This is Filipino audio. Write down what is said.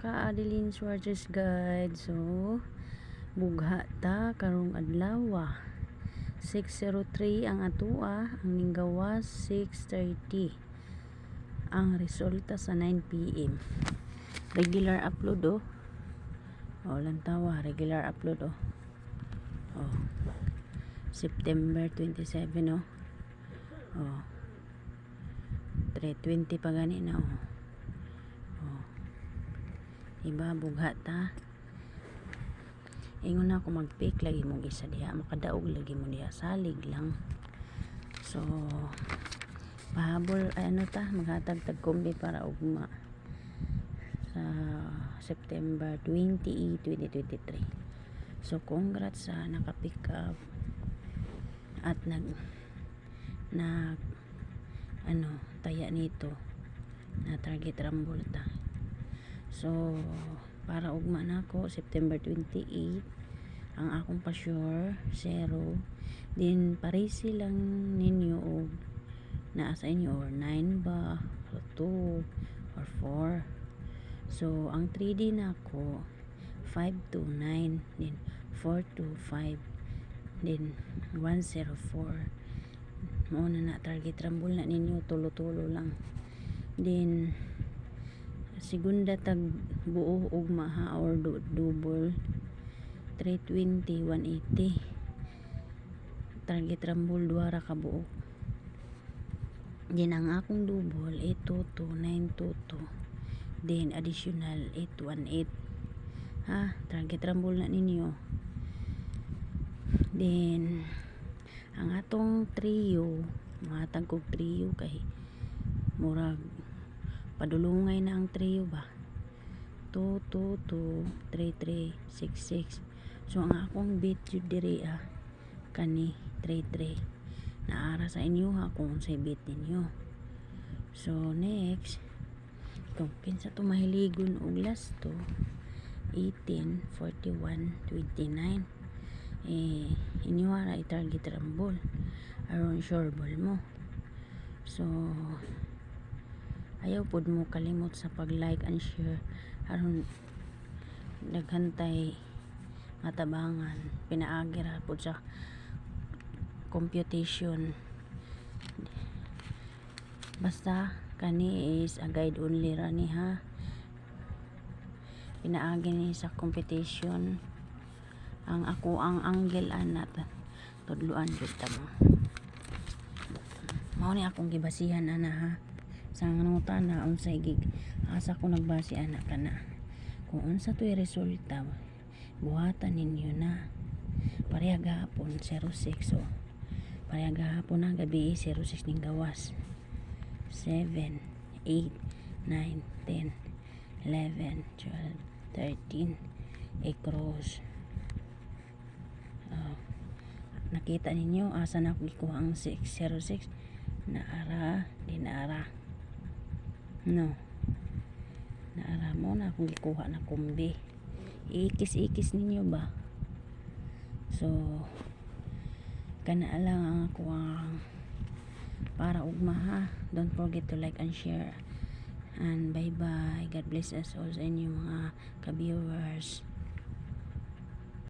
ka Adeline Suarez guide. So bugha ta karong adlaw 6:03 ang atua, ang ninggawas 6:30. Ang resulta sa 9 PM. Regular upload lantawa regular upload September 27 3:20 pa gani na iba bugha ta. Ingon na ako mag-pick lagi mong isa diha, makadaog lagi mo diha, salig lang. So pahabol maghatag tag kombi para ugma sa September 20, 2023. So congrats sa naka-pick up at nag taya nito na target rumble ta. So para ugma na ako September 28 ang akong pa-sure 0 din parisi lang ninyo og naa sa inyo or 9 ba or 2 or 4. So ang 3D na ako 5 to 9 din 4 to 5 din 104 mo na target rumble na ninyo, tulo-tulo lang. Din segunda tag buo ugma or double 320 180 target rumble duara ka buo. Din ang akong double 822 922 din additional 818 target rumble na ninyo. Din ang atong trio matag kog trio kay murag padulungay na ang trio ba 222 3366. So ang akong bit jud diri kani 33 naara sa inyo kung unsay bit ninyo. So next kung kinsa to mahiligon og last to 18 41 29 inyo ara i-target rumble aron sure ball mo. So ayaw pod mo kalimot sa pag-like and share aron daghantay matabangan pinaagi ra pod sa computation. Basta kani is a guide only ra ni pinaagi ni sa competition. Ang ako ang angle anat tudluan jud ta mo. Mao ni akong gibasihan sa nangutan na unsay gig asa ko nagbase kana kung unsa toy resulta buhatan ninyo na pareha gahapon 06 so pareha gahapon na gabi 06 ning gawas 7 8 9 10 11 12 13 cross. Nakita ninyo asa na ako gikuha ang 606 naara mo na akong gikuha na kumbi. Ikis ninyo ba? So kana lang ang ako para ugma don't forget to like and share and bye bye. God bless us all sa inyo mga ka-viewers.